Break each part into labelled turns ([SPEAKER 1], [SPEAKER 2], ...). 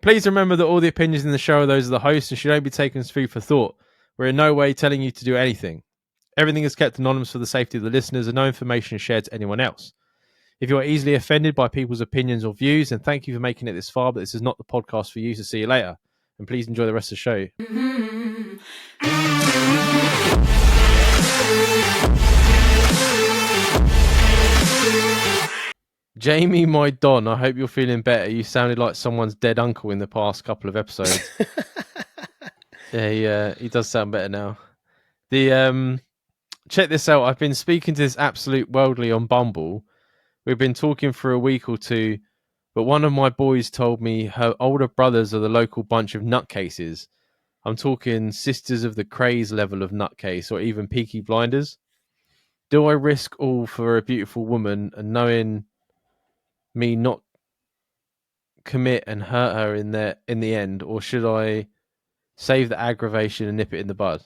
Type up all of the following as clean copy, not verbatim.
[SPEAKER 1] Please remember that all the opinions in the show are those of the host and should only be taken as food for thought. We're in no way telling you to do anything. Everything is kept anonymous for the safety of the listeners and no information is shared to anyone else. If you are easily offended by people's opinions or views, then thank you for making it this far, but this is not the podcast for you, so see you later. And please enjoy the rest of the show. Jamie, my Don, I hope you're feeling better. You sounded like someone's dead uncle in the past couple of episodes. Yeah, he does sound better now. Check this out. I've been speaking to this absolute worldly on Bumble. We've been talking for a week or two, but one of my boys told me her older brothers are the local bunch of nutcases. I'm talking Sisters of the Craze level of nutcase, or even Peaky Blinders. Do I risk all for a beautiful woman and knowing me not commit and hurt her in the end, or should I save the aggravation and nip it in the bud?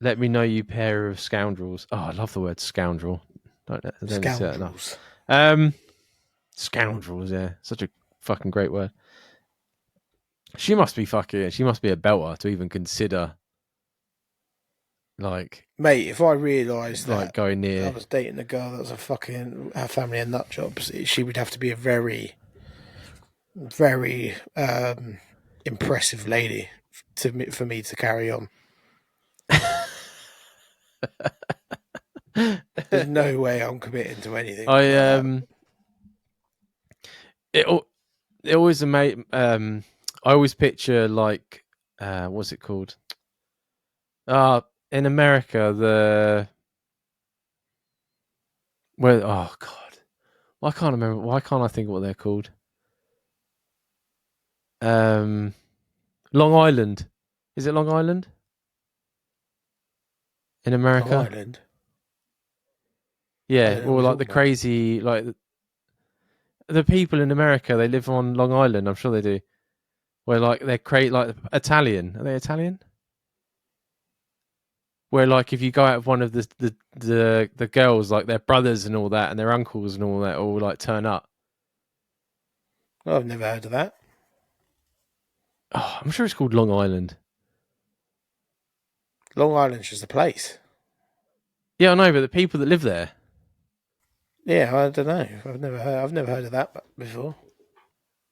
[SPEAKER 1] Let me know, you pair of scoundrels. Oh, I love the word scoundrel. Don't say that enough. Scoundrels, yeah, such a fucking great word. She must be a belter to even consider, like,
[SPEAKER 2] mate. If I realised that,
[SPEAKER 1] like, going near,
[SPEAKER 2] I was dating a girl that was a fucking her family and nut jobs, she would have to be a very, very impressive lady for me to carry on. There's no way I'm committing to anything.
[SPEAKER 1] It always amazed. I always picture, like, what's it called? In America, oh god, I can't remember. Why can't I think of what they're called? Long Island. Is it Long Island? In America?
[SPEAKER 2] Long Island?
[SPEAKER 1] Yeah, or like the crazy, like the people in America, they live on Long Island. I'm sure they do. Where like they're like Italian. Are they Italian? Where like if you go out with one of the girls, like their brothers and all that, and their uncles and all that, all like turn up.
[SPEAKER 2] Oh, I've never heard of that.
[SPEAKER 1] Oh, I'm sure it's called Long Island.
[SPEAKER 2] Long Island's just a place.
[SPEAKER 1] Yeah, I know, but the people that live there.
[SPEAKER 2] Yeah, I don't know. I've never heard of that before.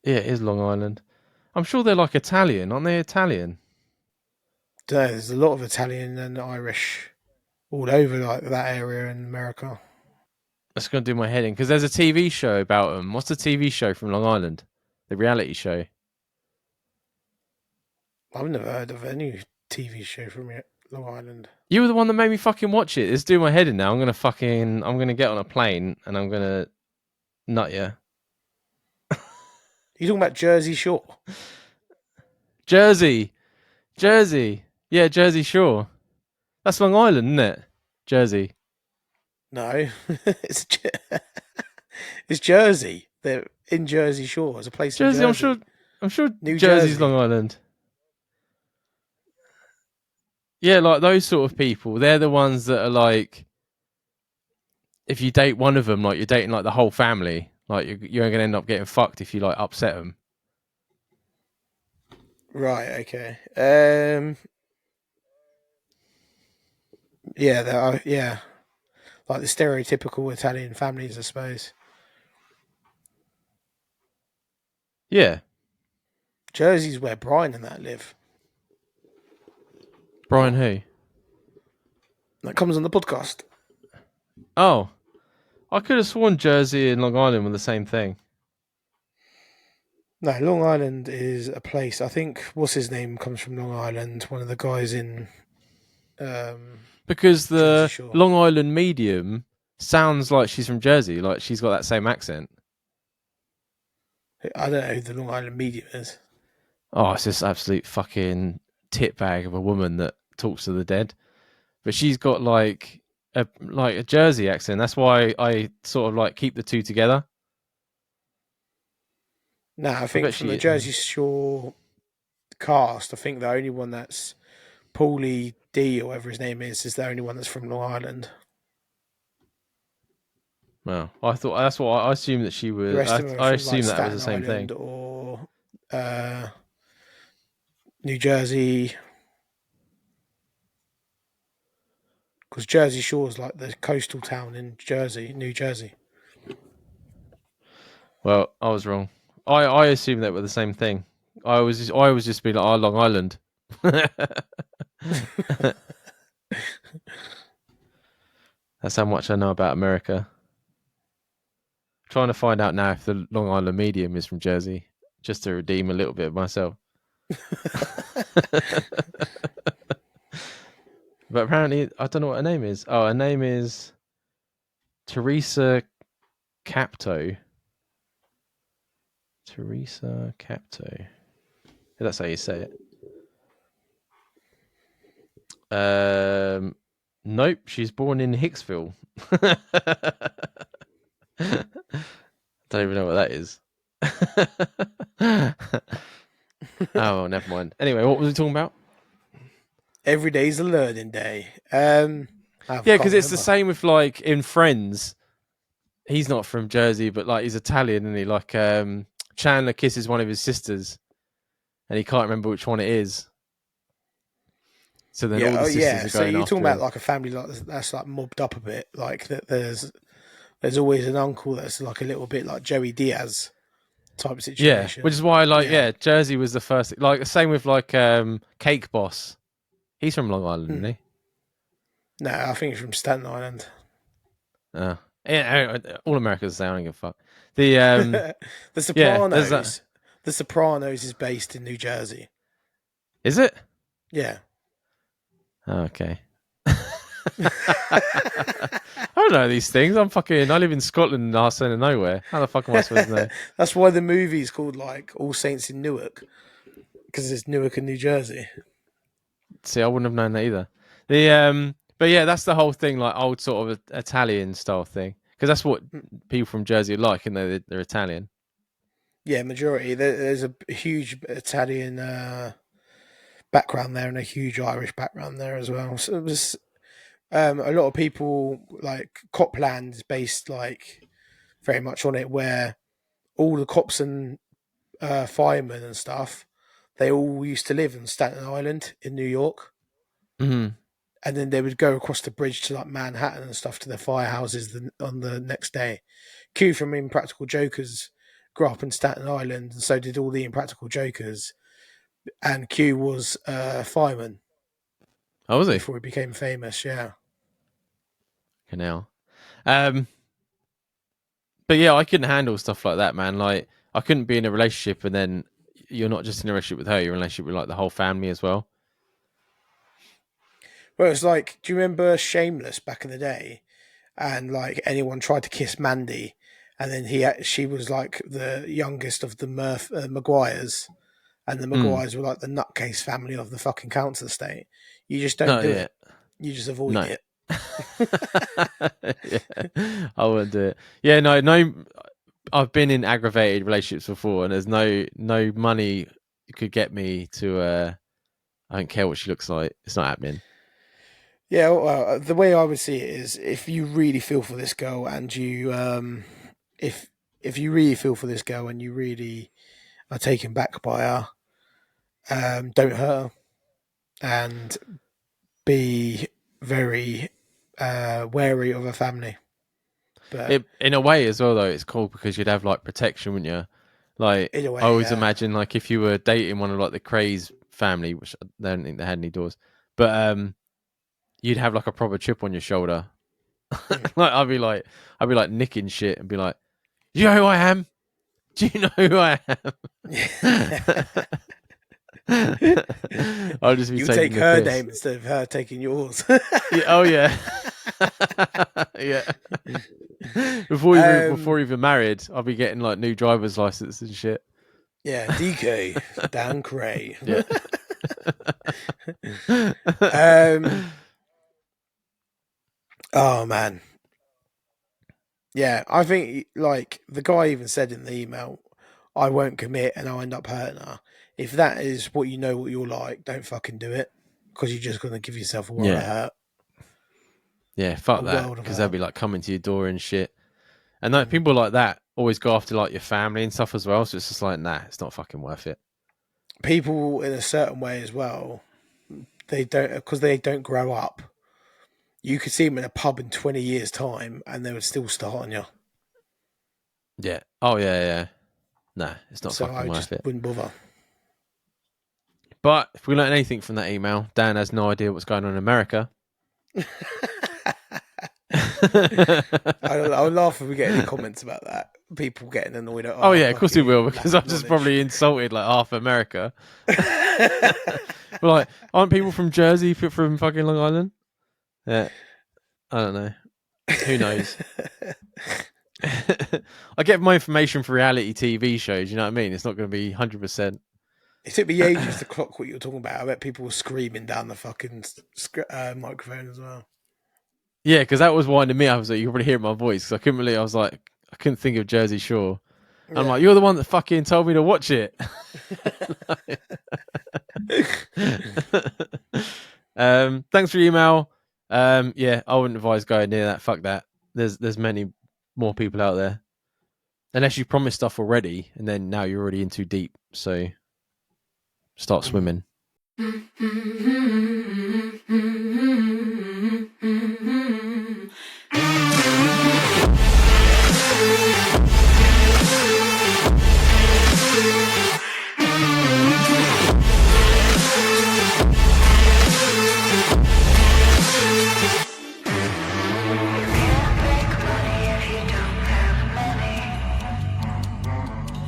[SPEAKER 1] Yeah, it is Long Island. I'm sure they're like Italian, aren't they? Italian.
[SPEAKER 2] Don't know, there's a lot of Italian and Irish all over like that area in America.
[SPEAKER 1] That's going to do my head in because there's a TV show about them. What's the TV show from Long Island? The reality show.
[SPEAKER 2] I've never heard of any TV show from Long Island.
[SPEAKER 1] You were the one that made me fucking watch it. It's doing my head in now. I'm gonna get on a plane and I'm gonna nut you.
[SPEAKER 2] You talking about Jersey Shore?
[SPEAKER 1] Jersey. Yeah, Jersey Shore. That's Long Island, isn't it? Jersey.
[SPEAKER 2] No, it's Jersey. They're in Jersey Shore. It's a place.
[SPEAKER 1] Jersey.
[SPEAKER 2] In Jersey.
[SPEAKER 1] I'm sure New Jersey's Jersey. Long Island. Yeah, like those sort of people. They're the ones that are like, if you date one of them, like you're dating like the whole family. Like you're going to end up getting fucked if you like upset them.
[SPEAKER 2] Right. Okay. Yeah. There are. Yeah. Like the stereotypical Italian families, I suppose.
[SPEAKER 1] Yeah.
[SPEAKER 2] Jersey's where Brian and that live.
[SPEAKER 1] Brian who?
[SPEAKER 2] That comes on the podcast.
[SPEAKER 1] Oh. I could have sworn Jersey and Long Island were the same thing.
[SPEAKER 2] No, Long Island is a place. I think, what's his name comes from Long Island. One of the guys in...
[SPEAKER 1] because the Long Island medium sounds like she's from Jersey. Like she's got that same accent.
[SPEAKER 2] I don't know who the Long Island medium is.
[SPEAKER 1] Oh, it's this absolute fucking tit bag of a woman that talks to the dead. But she's got like a Jersey accent. That's why I sort of like keep the two together.
[SPEAKER 2] No, I think from the Jersey Shore cast, I think the only one that's Paulie D or whatever his name is the only one that's from Long Island.
[SPEAKER 1] Well, I thought that's what I assumed that she was. I assumed that was the same thing.
[SPEAKER 2] Or uh, New Jersey, because Jersey Shore is like the coastal town in Jersey, New Jersey.
[SPEAKER 1] Well, I was wrong. I assumed that were the same thing. I was just being like, oh, Long Island. That's how much I know about America. Trying to find out now if the Long Island medium is from Jersey, just to redeem a little bit of myself. But apparently, I don't know what her name is. Oh, her name is Teresa Capto. Teresa Capto. That's how you say it. Nope, she's born in Hicksville. Don't even know what that is. Oh, never mind. Anyway, what was we talking about?
[SPEAKER 2] Every day's a learning day. I
[SPEAKER 1] Yeah,
[SPEAKER 2] can't
[SPEAKER 1] because it's the
[SPEAKER 2] remember.
[SPEAKER 1] same with like in Friends. He's not from Jersey, but like he's Italian, and he like Chandler kisses one of his sisters, and he can't remember which one it is. So then
[SPEAKER 2] Yeah,
[SPEAKER 1] all the
[SPEAKER 2] oh
[SPEAKER 1] sisters
[SPEAKER 2] yeah.
[SPEAKER 1] are
[SPEAKER 2] So
[SPEAKER 1] going
[SPEAKER 2] you're talking
[SPEAKER 1] after
[SPEAKER 2] about
[SPEAKER 1] him.
[SPEAKER 2] like a family like that's like mobbed up a bit. Like that, there's always an uncle that's like a little bit like Joey Diaz type of
[SPEAKER 1] Yeah, which is
[SPEAKER 2] situation.
[SPEAKER 1] why like
[SPEAKER 2] Yeah.
[SPEAKER 1] yeah, Jersey was the first. Like same with like Cake Boss. He's from Long Island,
[SPEAKER 2] Mm.
[SPEAKER 1] isn't he?
[SPEAKER 2] No, I think it's from Staten Island.
[SPEAKER 1] Uh, yeah, all America's the same. I don't give a fuck. The
[SPEAKER 2] the
[SPEAKER 1] yeah, there's that.
[SPEAKER 2] Sopranos. The Sopranos is based in New Jersey.
[SPEAKER 1] Is it?
[SPEAKER 2] Yeah.
[SPEAKER 1] Oh, okay. I don't know these things. I live in Scotland, arse end of nowhere. How the fuck am I supposed to know?
[SPEAKER 2] That's why the movie's called like All Saints in Newark, because it's Newark in New Jersey.
[SPEAKER 1] See, I wouldn't have known that either. But yeah, that's the whole thing, like old sort of Italian style thing, because that's what
[SPEAKER 2] Mm.
[SPEAKER 1] people from Jersey are like, and they're Italian.
[SPEAKER 2] Yeah, majority. There's a huge Italian background there and a huge Irish background there as well. So it was a lot of people like Copland is based like very much on it, where all the cops and firemen and stuff, they all used to live in Staten Island in New York,
[SPEAKER 1] Mm-hmm.
[SPEAKER 2] and then they would go across the bridge to like Manhattan and stuff to their firehouses on the next day. Q from Impractical Jokers grew up in Staten Island, and so did all the Impractical Jokers. And Q was a fireman
[SPEAKER 1] Oh, was he?
[SPEAKER 2] before he became famous. Yeah.
[SPEAKER 1] Canal. Um, but yeah, I couldn't handle stuff like that, man. Like, I couldn't be in a relationship and then you're not just in a relationship with her; you're in a relationship with like the whole family as well.
[SPEAKER 2] Well, it's like, do you remember Shameless back in the day? And like anyone tried to kiss Mandy, and then she was like the youngest of the Maguires, and the
[SPEAKER 1] Mm.
[SPEAKER 2] Maguires were like the nutcase family of the fucking council estate. You just don't
[SPEAKER 1] No,
[SPEAKER 2] do
[SPEAKER 1] yeah,
[SPEAKER 2] it. You just avoid
[SPEAKER 1] no.
[SPEAKER 2] it.
[SPEAKER 1] Yeah, I wouldn't do it. Yeah, no, no. I've been in aggravated relationships before, and there's no money could get me to. I don't care what she looks like. It's not happening.
[SPEAKER 2] Yeah, well, the way I would see it is, if you really feel for this girl and you, if you really feel for this girl and you really are taken back by her, don't hurt her and be very wary of her family. But
[SPEAKER 1] In a way as well, though, it's cool because you'd have like protection, wouldn't you? Like
[SPEAKER 2] in a
[SPEAKER 1] I
[SPEAKER 2] way,
[SPEAKER 1] always imagine, like if you were dating one of like the Craze family, which I don't think they had any doors, but you'd have like a proper chip on your shoulder.
[SPEAKER 2] mm.
[SPEAKER 1] Like I'd be like nicking shit and be like, "Do you know who I am? Do you know who I am?" I'll just be
[SPEAKER 2] You
[SPEAKER 1] taking
[SPEAKER 2] take
[SPEAKER 1] the
[SPEAKER 2] her
[SPEAKER 1] piss.
[SPEAKER 2] name instead of her taking yours.
[SPEAKER 1] Yeah, oh yeah, yeah.
[SPEAKER 2] um,
[SPEAKER 1] Before even married, I'll be getting like new driver's license and shit.
[SPEAKER 2] yeah, DK Dan Cray.
[SPEAKER 1] Yeah.
[SPEAKER 2] um, oh man, yeah. I think like the guy even said in the email, I won't commit and I'll end up hurting her. If that is what you know what you're like, don't fucking do it, because you're just gonna give yourself
[SPEAKER 1] Yeah. Yeah,
[SPEAKER 2] a
[SPEAKER 1] fuck that.
[SPEAKER 2] world of
[SPEAKER 1] Because they'll
[SPEAKER 2] hurt.
[SPEAKER 1] be like coming to your door and shit. And like people like that always go after like your family and stuff as well. So it's just like, nah, it's not fucking worth it.
[SPEAKER 2] People in a certain way as well, they don't, because they don't grow up. You could see them in a pub in 20 years' time and they would still start on you.
[SPEAKER 1] Yeah. Oh yeah, yeah. Nah, it's not
[SPEAKER 2] So
[SPEAKER 1] fucking
[SPEAKER 2] I just
[SPEAKER 1] worth it.
[SPEAKER 2] wouldn't bother.
[SPEAKER 1] But if we learn anything from that email, Dan has no idea what's going on in America.
[SPEAKER 2] I'll laugh if we get any comments about that. People getting annoyed at
[SPEAKER 1] Oh
[SPEAKER 2] our
[SPEAKER 1] yeah, of course we will,
[SPEAKER 2] fucking
[SPEAKER 1] because
[SPEAKER 2] lack of
[SPEAKER 1] I've just
[SPEAKER 2] knowledge.
[SPEAKER 1] probably insulted like half America. But like, aren't people from Jersey from fucking Long Island? Yeah, I don't know. Who knows? I get my information from reality TV shows. You know what I mean? It's not going to be 100%.
[SPEAKER 2] It took me ages to clock what you were talking about. I bet people were screaming down the fucking microphone as well.
[SPEAKER 1] Yeah, because that was winding me up. So you could probably hear my voice. Because I couldn't believe I was like, I couldn't think of Jersey Shore. I'm
[SPEAKER 2] Yeah.
[SPEAKER 1] like, you're the one that fucking told me to watch it. Thanks for your email. Yeah, I wouldn't advise going near that. Fuck that. There's many more people out there. Unless you promised stuff already, and then now you're already in too deep. So start swimming.